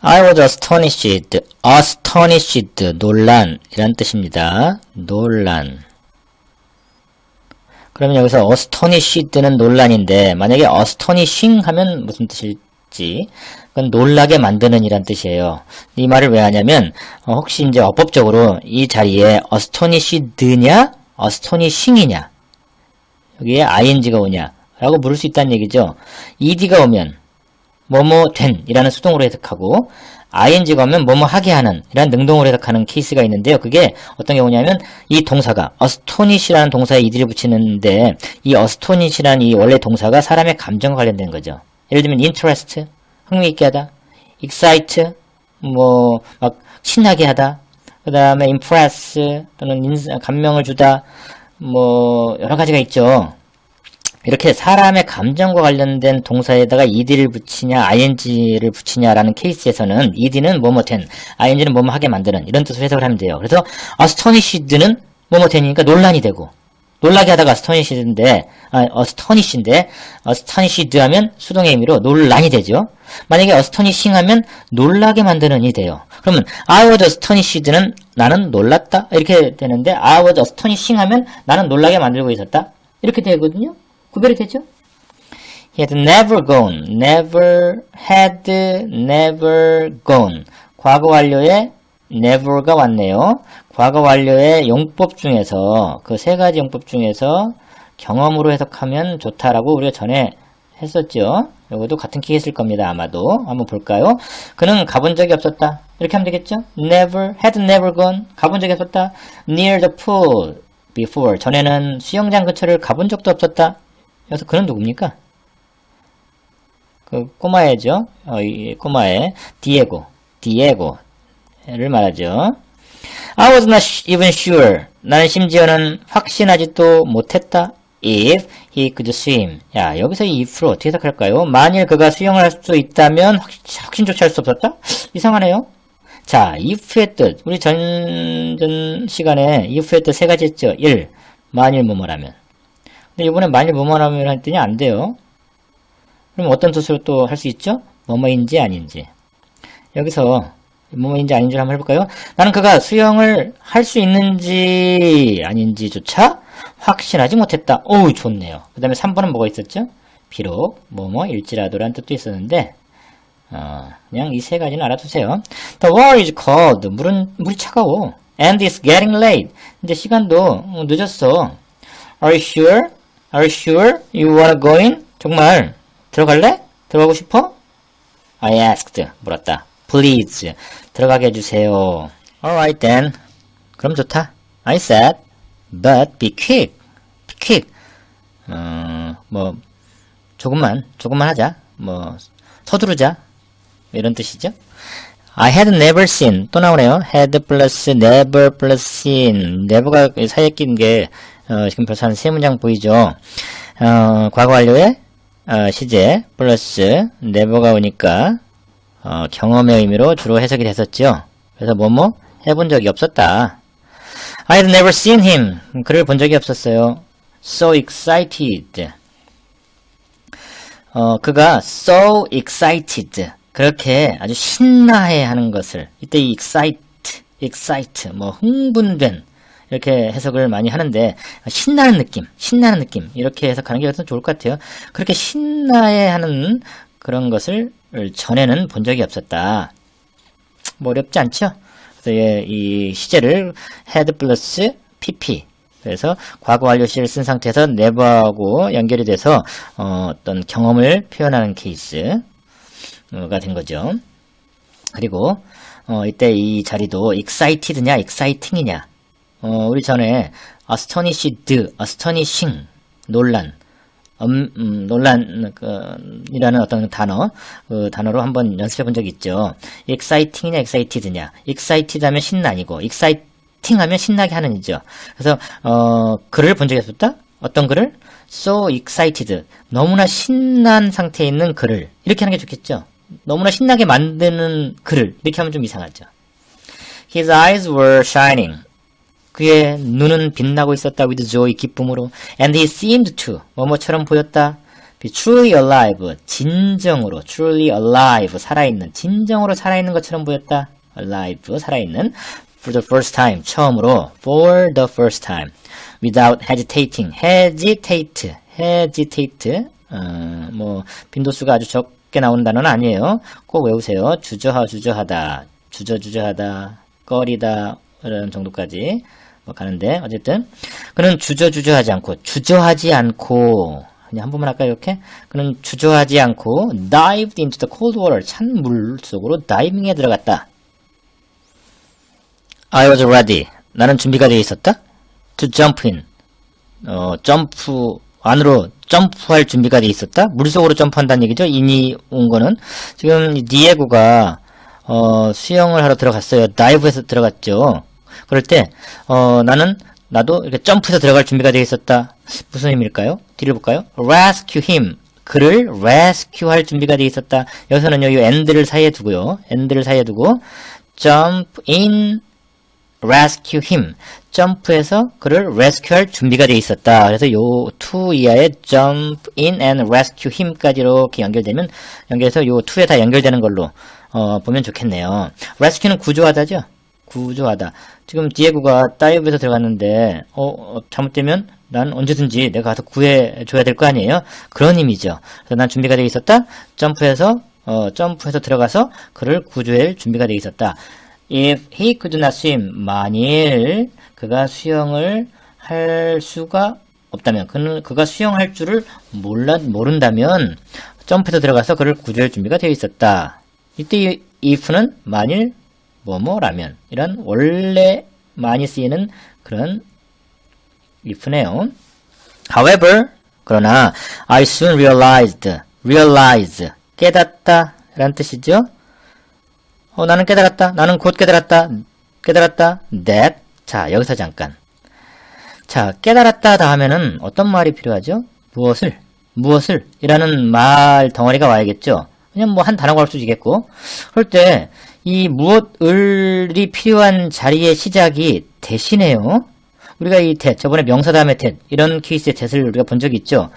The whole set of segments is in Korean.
I was astonished. astonished, 논란 이란 뜻입니다. 논란. 그러면 여기서 astonished는 논란인데 만약에 astonishing 하면 무슨 뜻일지 그건 놀라게 만드는 이란 뜻이에요. 이 말을 왜 하냐면 혹시 이제 어법적으로 이 자리에 astonished냐 astonishing이냐 여기에 ing가 오냐 라고 물을 수 있다는 얘기죠. ed가 오면 뭐뭐 된 이라는 수동으로 해석하고 ing가 오면 뭐뭐 하게 하는 이라는 능동으로 해석하는 케이스가 있는데요. 그게 어떤 경우냐면 이 동사가 astonish라는 동사에 ed를 붙이는데 이 astonish라는 이 원래 동사가 사람의 감정과 관련된 거죠. 예를 들면 interest, 흥미있게 하다, excite, 뭐 막 신나게 하다, 그 다음에 impress 또는 감명을 주다, 뭐 여러 가지가 있죠. 이렇게 사람의 감정과 관련된 동사에다가 ed를 붙이냐 ing를 붙이냐라는 케이스에서는 ed는 뭐뭐 된, ing는 뭐뭐 하게 만드는 이런 뜻으로 해석을 하면 돼요. 그래서 astonished는 뭐뭐 되니까 논란이 되고 놀라게 하다가 astonished인데 astonished 하면 수동의 의미로 논란이 되죠. 만약에 astonishing 하면 놀라게 만드는 이 돼요. 그러면 I was astonished는 나는 놀랐다 이렇게 되는데 I was astonishing 하면 나는 놀라게 만들고 있었다 이렇게 되거든요. 구별이 되죠? He had never gone, never had, never gone. 과거 완료에 never가 왔네요. 과거 완료의 용법 중에서 그 세 가지 용법 중에서 경험으로 해석하면 좋다라고 우리가 전에 했었죠. 이것도 같은 케이스일 겁니다. 아마도 한번 볼까요? 그는 가본 적이 없었다. 이렇게 하면 되겠죠? Never, had never gone. 가본 적이 없었다. Near the pool before. 전에는 수영장 근처를 가본 적도 없었다. 여기서 그는 누굽니까? 그 꼬마애죠. 이 꼬마애 디에고를 말하죠. I was not even sure. 나는 심지어는 확신하지도 못했다. If he could swim. 야, 여기서 이 if를 어떻게 해석할까요? 만일 그가 수영을 할 수 있다면 확신조차 할 수 없었다? 이상하네요. 자, if의 뜻. 우리 전 시간에 if의 뜻 세 가지 했죠. 1. 만일 뭐뭐라면. 근데 이번에 만일 뭐뭐라면 했더니 안 돼요. 그럼 어떤 뜻으로 또 할 수 있죠? 뭐뭐인지 아닌지. 여기서 뭐뭐인지 아닌지를 한번 해볼까요? 나는 그가 수영을 할 수 있는지 아닌지조차 확신하지 못했다. 오우, 좋네요. 그 다음에 3번은 뭐가 있었죠? 비록 뭐뭐일지라도라는 뜻도 있었는데 그냥 이 세 가지는 알아두세요. The water is cold. 물이 차가워. And it's getting late. 이제 시간도 늦었어. Are you sure? Are you sure you wanna go in? 정말 들어갈래? 들어가고 싶어? I asked. 물었다. Please. 들어가게 해주세요. Alright then. 그럼 좋다. I said. But be quick. Be quick. 조금만 하자. 서두르자. 이런 뜻이죠. I had never seen. 또 나오네요. had plus never plus seen. never가 사이에 낀 게, 지금 벌써 한 세 문장 보이죠? 과거 완료에, 시제, 플러스, never가 오니까, 경험의 의미로 주로 해석이 됐었죠. 그래서 해본 적이 없었다. I had never seen him. 그를 본 적이 없었어요. So excited. 그가 so excited. 그렇게 아주 신나해 하는 것을. 이때 이 excite, 흥분된. 이렇게 해석을 많이 하는데, 신나는 느낌. 이렇게 해석하는 게 좋을 것 같아요. 그렇게 신나해 하는 그런 것을 전에는 본 적이 없었다. 어렵지 않죠? 그래서 이 시제를 had 플러스 pp. 그래서 과거 완료 시를 쓴 상태에서 never하고 연결이 돼서 어떤 경험을 표현하는 케이스가 된 거죠. 그리고 이때 이 자리도 excited냐 exciting이냐. 우리 전에 astonishing, 논란, 논란이라는 어떤 그 단어로 한번 연습해 본 적이 있죠. exciting이냐, excited냐. excited 하면 신난이고, exciting 하면 신나게 하는 이죠. 그래서, 글을 본 적이 없었다? 어떤 글을? so excited. 너무나 신난 상태에 있는 글을. 이렇게 하는 게 좋겠죠. 너무나 신나게 만드는 글을. 이렇게 하면 좀 이상하죠. His eyes were shining. 그의 눈은 빛나고 있었다. with joy, 기쁨으로. And he seemed to. 뭐뭐처럼 보였다. truly alive, 진정으로, truly alive, 살아있는, 진정으로 살아있는 것처럼 보였다. alive, 살아있는. for the first time, 처음으로. for the first time. without hesitating, hesitate. 빈도수가 아주 적게 나오는 단어는 아니에요. 꼭 외우세요. 주저하다, 주저하다, 꺼리다, 이런 정도까지 가는데, 어쨌든. 그는 주저하지 않고, 그냥 한 번만 할까요, 이렇게? 그는 주저하지 않고, dived into the cold water, 찬 물 속으로 다이빙에 들어갔다. I was ready. 나는 준비가 되어 있었다. To jump in. 안으로 점프할 준비가 되어 있었다. 물속으로 점프한다는 얘기죠. 인이 온 거는. 지금 디에고가, 수영을 하러 들어갔어요. 다이브해서 들어갔죠. 그럴 때, 나도 이렇게 점프해서 들어갈 준비가 되어 있었다. 무슨 의미일까요? 뒤를 볼까요? rescue him. 그를 rescue 할 준비가 되어 있었다. 여기서는요, 이 and를 사이에 두고요. and를 사이에 두고, jump in, rescue him. 점프해서 그를 rescue 할 준비가 되어 있었다. 그래서 요 to 이하의 jump in and rescue him까지 이렇게 연결해서 요 to에 다 연결되는 걸로, 보면 좋겠네요. rescue는 구조하다죠? 구조하다. 지금 디에고가 다이브에서 들어갔는데, 잘못되면 난 언제든지 내가 가서 구해줘야 될 거 아니에요? 그런 의미죠. 그래서 난 준비가 되어 있었다. 점프해서 들어가서 그를 구조할 준비가 되어 있었다. If he could not swim, 만일 그가 수영을 할 수가 없다면, 그가 수영할 줄을 모른다면, 점프해서 들어가서 그를 구조할 준비가 되어 있었다. 이때 if는 만일 뭐뭐라면, 이런 원래 많이 쓰이는 그런 if네요. However, 그러나 I soon realize, 깨닫다 라는 뜻이죠. 나는 깨달았다. 나는 곧 깨달았다. that. 자, 여기서 잠깐. 자, 깨달았다 다음에는 어떤 말이 필요하죠? 무엇을 이라는 말 덩어리가 와야겠죠. 그냥 뭐 한 단어가 올 수도 있겠고. 그럴 때 이 무엇을이 필요한 자리의 시작이 대신에요. 우리가 이 that, 저번에 명사 다음에 that, 이런 케이스의 that을 우리가 본 적이 있죠.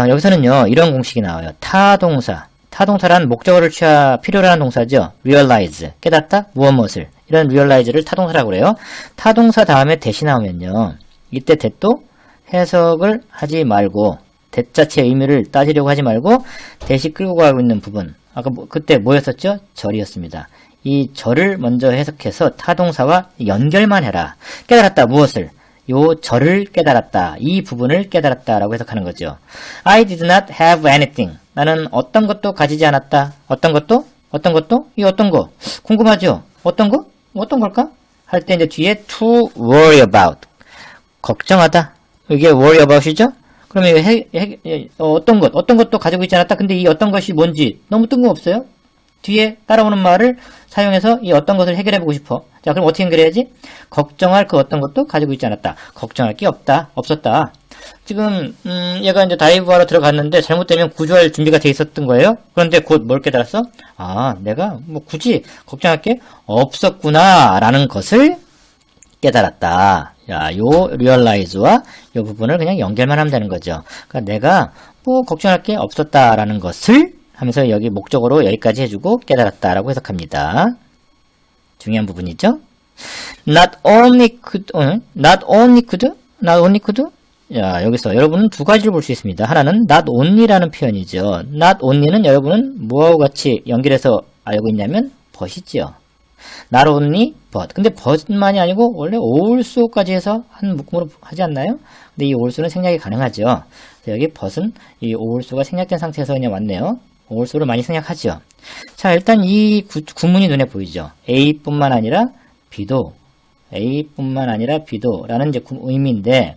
여기서는요, 이런 공식이 나와요. 타동사란 목적어를 필요로 하는 동사죠. realize, 깨닫다, 무엇을. 이런 realize를 타동사라고 그래요. 타동사 다음에 that이 나오면요. 이때 that도 해석을 하지 말고, that 자체의 의미를 따지려고 하지 말고, that이 끌고 가고 있는 부분. 아까 그때 뭐였었죠? 절이었습니다. 이 절을 먼저 해석해서 타동사와 연결만 해라. 깨달았다, 무엇을. 요 절을 깨달았다. 이 부분을 깨달았다라고 해석하는 거죠. I did not have anything. 나는 어떤 것도 가지지 않았다. 어떤 것도? 이 어떤 거? 궁금하죠? 어떤 거? 어떤 걸까? 할 때 이제 뒤에 to worry about. 걱정하다. 이게 worry about이죠? 그러면 어떤 것도 가지고 있지 않았다. 근데 이 어떤 것이 뭔지 너무 뜬금없어요? 뒤에 따라오는 말을 사용해서 이 어떤 것을 해결해보고 싶어. 자, 그럼 어떻게 연결해야지? 걱정할 그 어떤 것도 가지고 있지 않았다. 걱정할 게 없었다. 지금, 얘가 이제 다이브하러 들어갔는데 잘못되면 구조할 준비가 돼 있었던 거예요. 그런데 곧 뭘 깨달았어? 내가 뭐 굳이 걱정할 게 없었구나, 라는 것을 깨달았다. 야, 요 realize와 요 부분을 그냥 연결만 하면 되는 거죠. 그러니까 내가 뭐 걱정할 게 없었다라는 것을 하면서 여기 목적으로 여기까지 해주고 깨달았다라고 해석합니다. 중요한 부분이죠. Not only could. 야, 여기서 여러분은 두 가지를 볼 수 있습니다. 하나는 not only라는 표현이죠. not only는 여러분은 뭐하고 같이 연결해서 알고 있냐면 but이죠. not only but. 근데 but만이 아니고 원래 also까지 해서 한 묶음으로 하지 않나요? 근데 이 also는 생략이 가능하죠. 그래서 여기 but은 이 also가 생략된 상태에서 그냥 왔네요. also를 많이 생략하죠. 자, 일단 이 구문이 눈에 보이죠. A뿐만 아니라 B도 라는 이제 의미인데,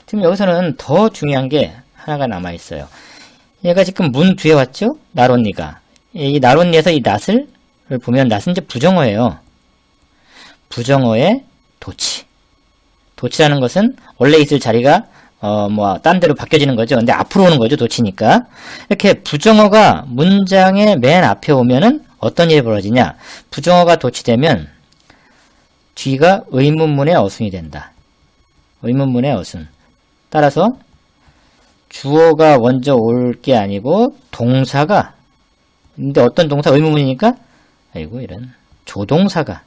지금 여기서는 더 중요한 게 하나가 남아있어요. 얘가 지금 문 뒤에 왔죠? not only가. 이 not only에서 이 not을 보면 not은 이제 부정어예요. 부정어의 도치. 도치라는 것은 원래 있을 자리가 딴 데로 바뀌어지는 거죠. 근데 앞으로 오는 거죠, 도치니까. 이렇게 부정어가 문장의 맨 앞에 오면은 어떤 일이 벌어지냐. 부정어가 도치되면 뒤가 의문문의 어순이 된다. 의문문의 어순. 따라서 주어가 먼저 올 게 아니고 동사가, 근데 어떤 동사? 의문문이니까 아이고 이런 조동사가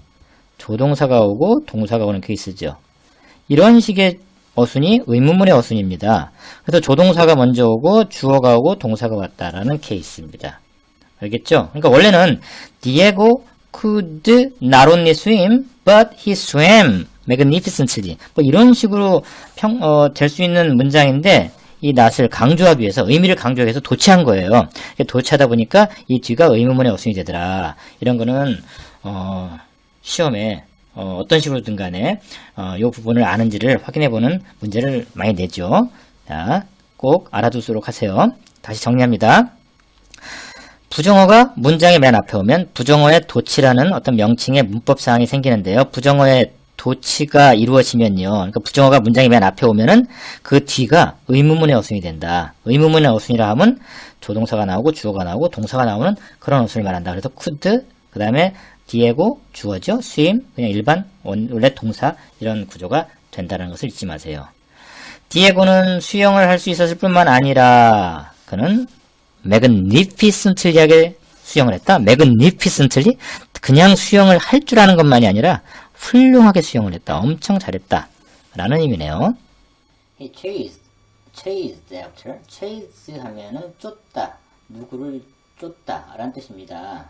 오고 동사가 오는 케이스죠. 이런 식의 어순이 의문문의 어순입니다. 그래서 조동사가 먼저 오고 주어가 오고 동사가 왔다라는 케이스입니다. 알겠죠? 그러니까 원래는 Diego could not only swim, but he swam magnificently. 뭐 이런 식으로 될 수 있는 문장인데 이 not을 강조하기 위해서, 의미를 강조하기 위해서 도치한 거예요. 도치하다 보니까 이 뒤가 의문문의 어순이 되더라. 이런 거는 시험에 어떤 식으로든 간에 이 부분을 아는지를 확인해보는 문제를 많이 내죠. 자, 꼭 알아두도록 하세요. 다시 정리합니다. 부정어가 문장의 맨 앞에 오면 부정어의 도치라는 어떤 명칭의 문법사항이 생기는데요. 부정어의 도치가 이루어지면요. 그러니까 부정어가 문장의 맨 앞에 오면은 그 뒤가 의문문의 어순이 된다. 의문문의 어순이라 하면 조동사가 나오고 주어가 나오고 동사가 나오는 그런 어순을 말한다. 그래서 could, 그 다음에 디에고 주어죠. swim, 그냥 일반 원래 동사 이런 구조가 된다는 것을 잊지 마세요. 디에고는 수영을 할 수 있었을 뿐만 아니라 그는 magnificently하게 수영을 했다. magnificently 그냥 수영을 할 줄 아는 것만이 아니라 훌륭하게 수영을 했다. 엄청 잘했다. 라는 의미네요. He chased after. chase 하면은 쫓다. 누구를 쫓다. 라는 뜻입니다.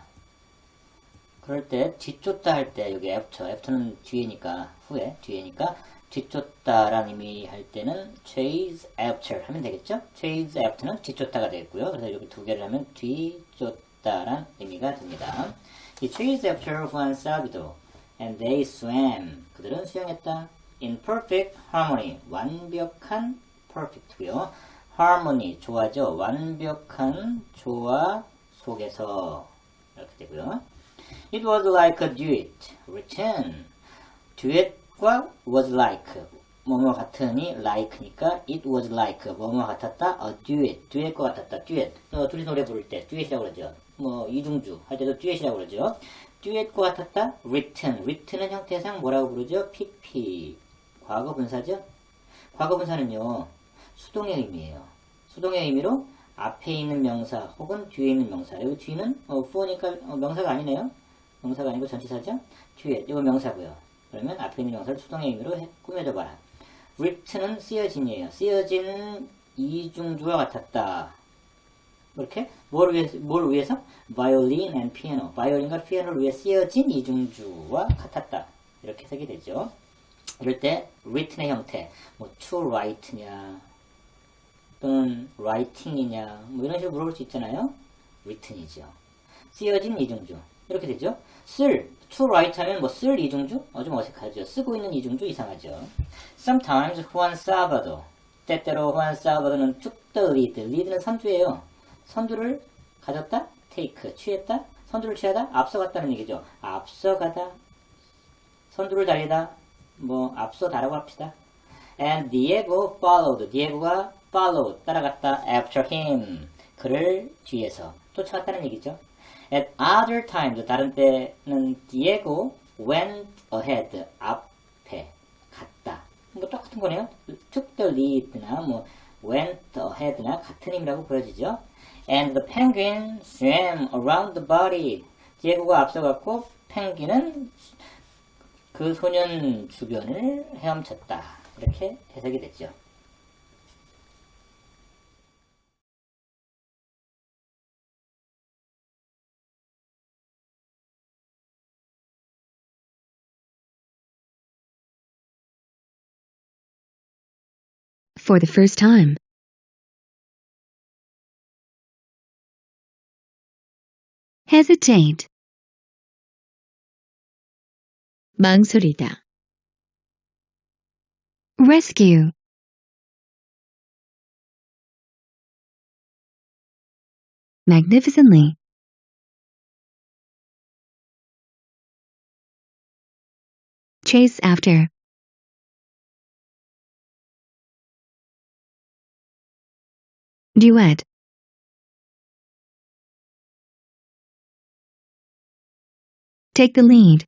그럴 때 뒤쫓다 할 때 여기 after는 뒤에니까 뒤에니까 뒤쫓다라는 의미 할 때는 chase after 하면 되겠죠? chase after는 뒤쫓다가 되겠고요. 그래서 여기 두 개를 하면 뒤쫓다라는 의미가 됩니다. He chased after Juan Sabido and they swam. 그들은 수영했다. In perfect harmony. 완벽한 perfect고요. harmony 조화죠. 완벽한 조화 속에서 이렇게 되고요. It was like a duet written. duet과 was like 뭐뭐 같으니 like니까 it was like 뭐뭐 같았다. a duet과 같았다. duet 둘이 노래 부를 때 duet이라고 그러죠. 뭐 이중주 할 때도 duet이라고 그러죠. duet과 같았다. written은 형태상 뭐라고 부르죠? pp 과거 분사죠. 과거 분사는요 수동의 의미예요. 수동의 의미로 앞에 있는 명사 혹은 뒤에 있는 명사. 여기 뒤는 for니까 명사가 아니네요. 명사가 아니고 전치사죠. 뒤에 이거 명사고요. 그러면 앞에 있는 명사를 수동의 의미로 꾸며줘봐라. written은 쓰여진이에요. 쓰여진 이중주와 같았다. 이렇게 뭘 위해서? violin and piano. 바이올린과 피아노를 위해 쓰여진 이중주와 같았다. 이렇게 쓰게 되죠. 이럴 때 written의 형태, 뭐 to write냐 또는 writing이냐 뭐 이런 식으로 물어볼 수 있잖아요. written이죠. 쓰여진 이중주 이렇게 되죠. to write 하면 뭐 쓸 이중주? 좀 어색하죠. 쓰고 있는 이중주 이상하죠. Sometimes Juan Salvador. 때때로 Juan Salvador는 took the lead. lead는 선두예요. 선두를 가졌다? take. 취했다? 선두를 취하다? 앞서갔다는 얘기죠. 앞서가다. 선두를 달리다. 뭐 앞서다라고 합시다. And Diego followed. Diego가 followed. 따라갔다. After him. 그를 뒤에서 쫓아갔다는 얘기죠. At other times, 다른 때는 Diego went ahead, 앞에 갔다. 뭐 똑같은 거네요. took the lead나 뭐 went ahead나 같은 의미라고 보여지죠. And the penguin swam around the body. 디에고가 앞서갔고 펭귄은 그 소년 주변을 헤엄쳤다. 이렇게 해석이 됐죠. For the first time. hesitate. 망설이다. rescue. magnificently. chase after. duet. take the lead.